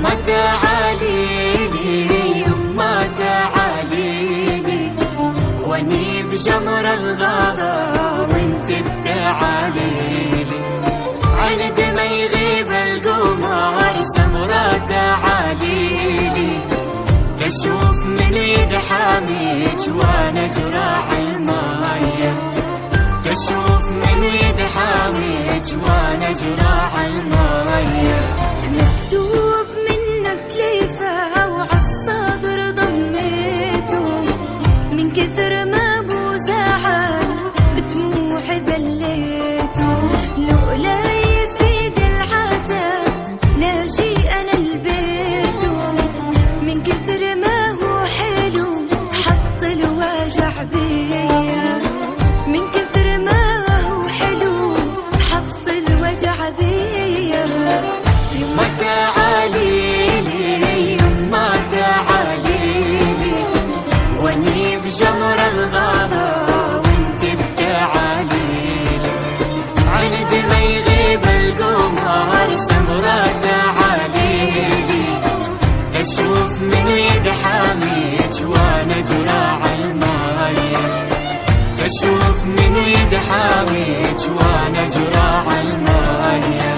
يما تعاليلي يما تعاليلي، واني بجمر الغابة وانت بتعاليلي، عند ما يغيب القمر سمرة تعاليلي، كشوف من ايد حاميج وانا جراح المايه، كشوف من ايد حاميج وانا جراح المايه. مكتوب منك ليفة وعالصدر ضميته، من كثر ما بوزعل بدموعي بليته، لولا يفيد العذاب لاجي انا لبيته، من كثر ما هو حلو حط الوجع بيا، من كثر ما هو حلو حط الوجع بيا. يما تعاليلي يما تعاليلي، واني بجمر الغابة وانت بتعاليلي، عند ما يغيب القمر سمرة تعاليلي، كشوف من يد حاميج وانا جراح المايه، كشوف من يد حاميج وانا جراح المايه.